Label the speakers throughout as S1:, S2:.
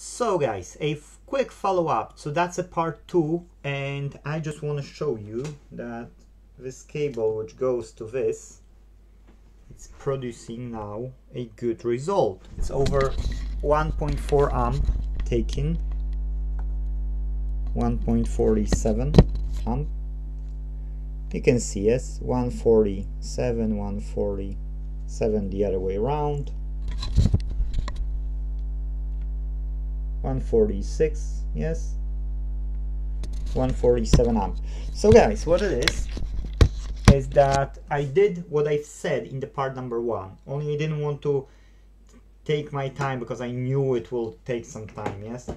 S1: So guys, quick follow-up. So that's a part 2, and I just want to show you that this cable which goes to this, it's producing now a good result. It's over 1.4 amp taking, 1.47 amp. You can see, yes, 147, 147 the other way around, 146, yes, 147 amp. So guys, what it is that I did what I said in the part number 1, only I didn't want to take my time because I knew it will take some time, yes.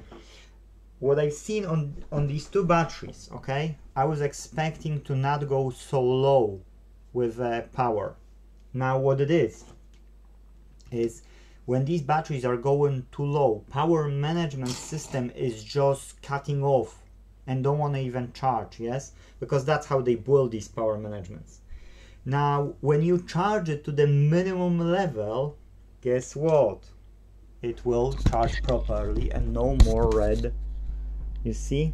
S1: What I've seen on these two batteries, okay, I was expecting to not go so low with power. Now what it is when these batteries are going too low, power management system is just cutting off and don't want to even charge, yes, because that's how they build these power managements. Now when you charge it to the minimum level, guess what, it will charge properly and no more red. You see,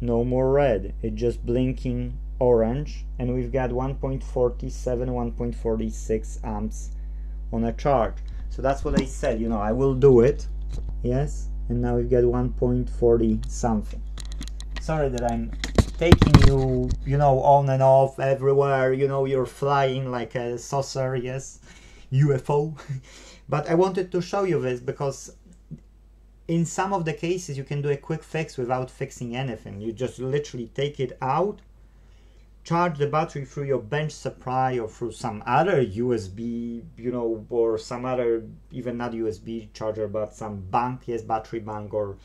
S1: no more red, it's just blinking orange, and we've got 1.47, 1.46 amps on a charge. So that's what I said, you know, I will do it, yes, and now we've got 1.40 something. Sorry that I'm taking you, you know, on and off everywhere, you know, you're flying like a saucer, yes, UFO. But I wanted to show you this because in some of the cases you can do a quick fix without fixing anything. You just literally take it out, charge the battery through your bench supply or through some other USB, you know, or some other, even not USB charger, but some bank, yes, battery bank, or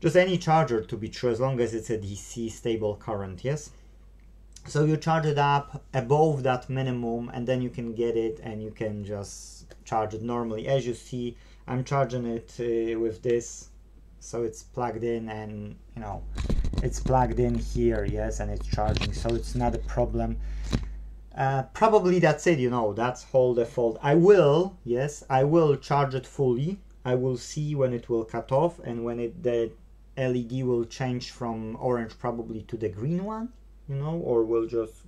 S1: just any charger to be true, as long as it's a DC stable current, yes. So you charge it up above that minimum and then you can get it and you can just charge it normally. As you see, I'm charging it with this, so it's plugged in, and you know, it's plugged in here, yes, and it's charging, so it's not a problem. Probably that's it, you know, that's whole default. I will, yes, I will charge it fully. I will see when it will cut off and when the LED will change from orange probably to the green one, you know, or will just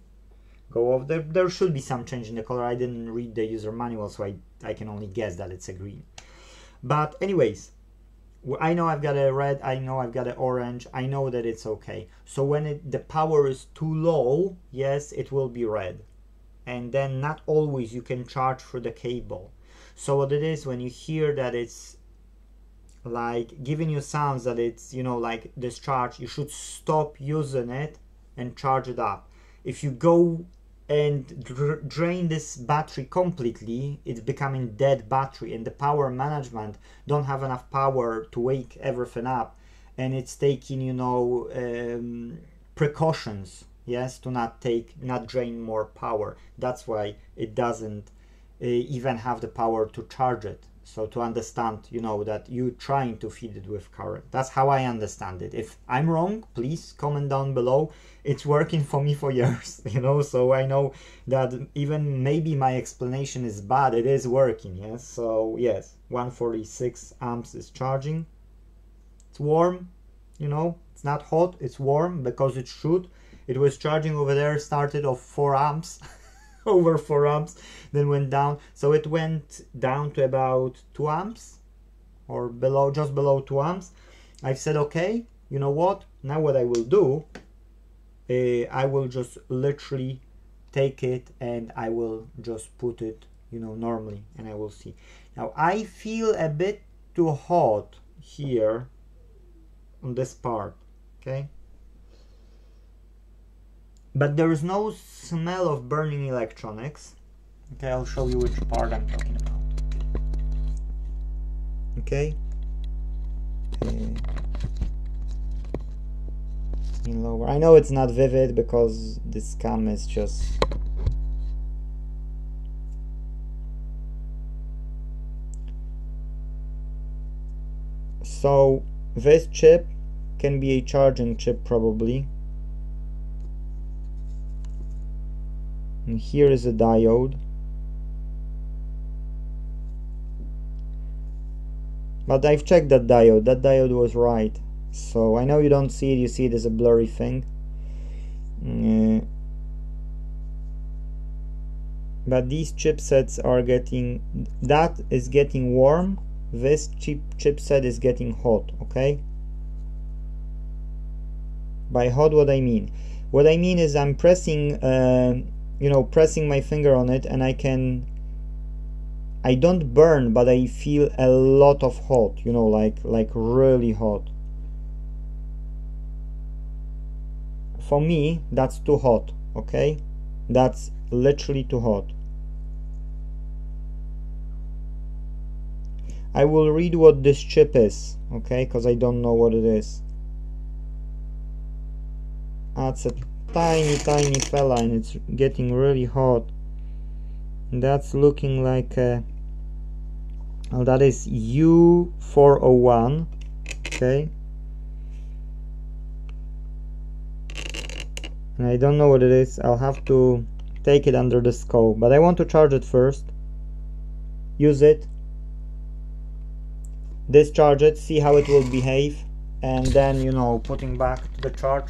S1: go off. There should be some change in the color. I didn't read the user manual, so I can only guess that it's a green. But anyways, I know I've got a red, I know I've got an orange, I know that it's okay. So when the power is too low, yes, it will be red. And then not always you can charge through the cable. So what it is, when you hear that it's like giving you sounds that it's, you know, like discharge, you should stop using it and charge it up. If you go and drain this battery completely, it's becoming dead battery, and the power management don't have enough power to wake everything up, and it's taking, you know, precautions, yes, to not drain more power. That's why it doesn't even have the power to charge it. So to understand, you know, that you're trying to feed it with current. That's how I understand it. If I'm wrong, please comment down below. It's working for me for years, you know, so I know that even maybe my explanation is bad, it is working, yes. So yes, 146 amps is charging. It's warm, you know, it's not hot, it's warm because it should. It was charging over there, started off 4 amps. Over 4 amps, then went down, so it went down to about 2 amps or below, just below 2 amps. I've said, okay, you know what, now what I will do, I will just literally take it and I will just put it, you know, normally, and I will see. Now I feel a bit too hot here on this part, okay, but there is no smell of burning electronics. Okay, I'll show you which part I'm talking about. Okay, in lower. I know it's not vivid because this cam is just so. This chip can be a charging chip probably. And here is a diode. But I've checked that diode was right. So I know you don't see it, you see it as a blurry thing. But these chipsets are getting, that is getting warm, this chipset is getting hot, okay? By hot, what I mean? What I mean is I'm pressing, pressing my finger on it, and I don't burn, but I feel a lot of hot, like really hot. For me, that's too hot, okay? That's literally too hot. I will read what this chip is, okay, because I don't know what it is. That's a tiny fella, and it's getting really hot. And that's looking like a, oh, that is U401, okay. And I don't know what it is. I'll have to take it under the scope, but I want to charge it first, use it, discharge it, see how it will behave, and then putting back to the charge.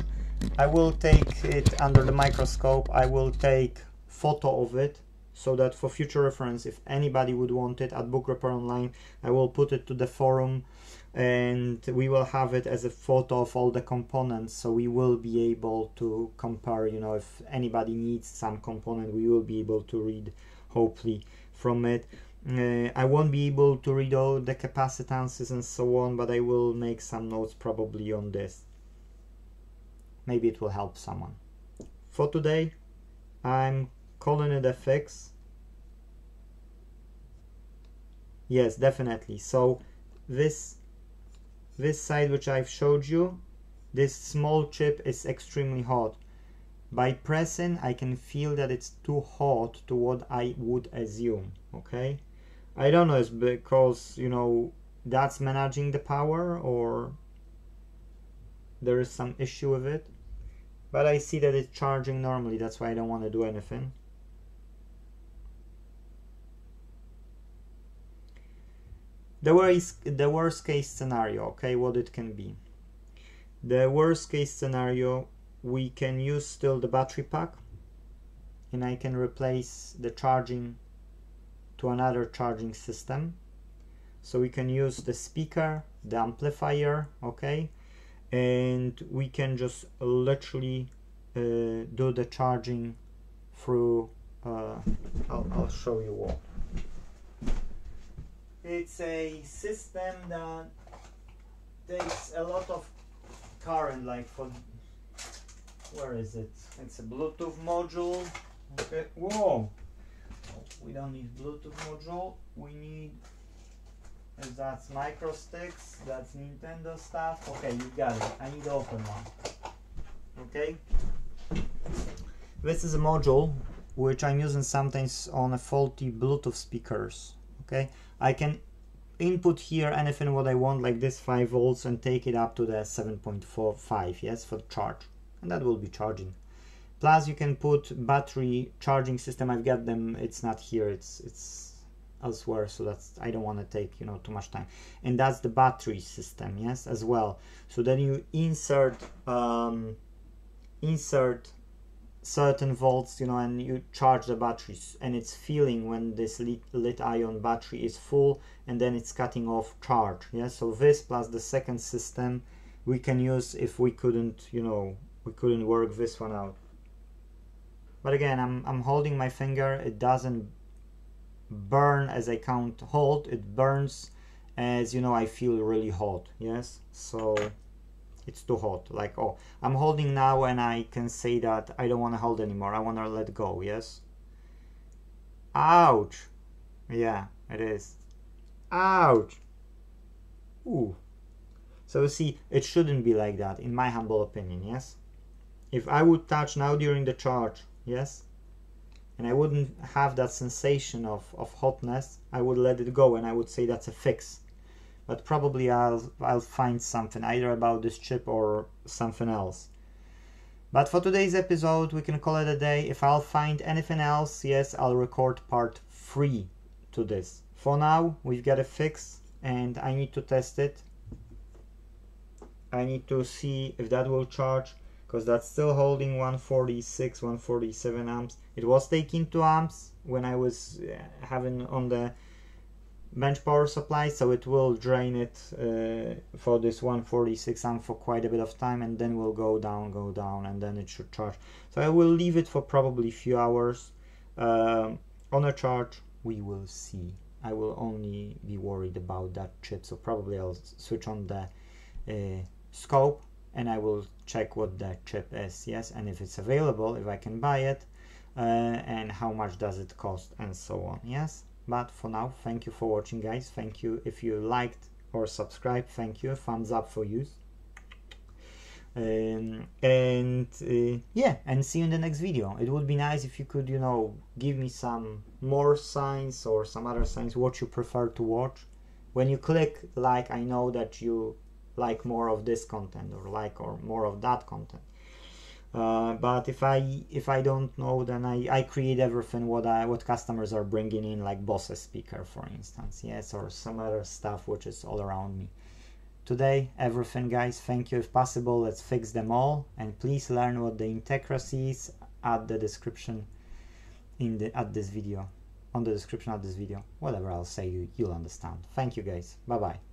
S1: I will take it under the microscope. I will take photo of it so that for future reference, if anybody would want it at Book Repair Online, I will put it to the forum, and we will have it as a photo of all the components, so we will be able to compare. If anybody needs some component, we will be able to read hopefully from it. I won't be able to read all the capacitances and so on, but I will make some notes probably on this. Maybe it will help someone. For today, I'm calling it a fix. Yes, definitely. So this side which I've showed you, this small chip is extremely hot. By pressing, I can feel that it's too hot to what I would assume, okay? I don't know, it's because, that's managing the power, or there is some issue with it. But I see that it's charging normally, that's why I don't want to do anything. The worst case scenario, okay, what it can be. The worst case scenario, we can use still the battery pack, and I can replace the charging to another charging system. So we can use the speaker, the amplifier, okay, and we can just literally do the charging through I'll show you what. It's a system that takes a lot of current, like for, where is it? It's a Bluetooth module. Okay, whoa, we don't need Bluetooth module, we need, that's micro sticks, that's Nintendo stuff. Okay, you got it. I need to open one. Okay, this is a module which I'm using sometimes on a faulty Bluetooth speakers. Okay, I can input here anything what I want, like this 5 volts, and take it up to the 7.45, yes, for the charge, and that will be charging. Plus you can put battery charging system. I've got them, it's not here, it's elsewhere, so that's, I don't want to take too much time. And that's the battery system, yes, as well. So then you insert certain volts, and you charge the batteries, and it's feeling when this lithium-ion battery is full, and then it's cutting off charge. Yes, so this plus the second system we can use if we couldn't, we couldn't work this one out. But again, I'm holding my finger. It doesn't burn as I count hold. It burns as I feel really hot. Yes, so it's too hot. Like, oh, I'm holding now, and I can say that I don't want to hold anymore. I want to let go. Yes. Ouch. Yeah, it is. Ouch. Ooh. So you see, it shouldn't be like that, in my humble opinion. Yes. If I would touch now during the charge, yes, and I wouldn't have that sensation of hotness, I would let it go, and I would say that's a fix. But probably I'll find something either about this chip or something else. But for today's episode, we can call it a day. If I'll find anything else, yes, I'll record part 3 to this. For now, we've got a fix. and I need to test it. I need to see if that will charge, because that's still holding 146, 147 amps. It was taking 2 amps when I was having on the bench power supply, so it will drain it for this 146 amp for quite a bit of time, and then will go down, and then it should charge. So I will leave it for probably a few hours. On a charge, we will see. I will only be worried about that chip, so probably I'll switch on the scope and I will check what the chip is, yes, and if it's available, if I can buy it, and how much does it cost, and so on, yes. But for now, thank you for watching, guys. Thank you if you liked or subscribed. Thank you. Thumbs up for you. Yeah, and see you in the next video. It would be nice if you could, you know, give me some more signs or some other signs what you prefer to watch. When you click like, I know that you like more of this content, or like or more of that content. But if I don't know, then I create everything what customers are bringing in, like Bose speaker, for instance, yes, or some other stuff which is all around me. Today, everything, guys. Thank you. If possible, let's fix them all, and please learn what the Intecracy is at the description on the description of this video. Whatever I'll say, you'll understand. Thank you, guys. Bye bye.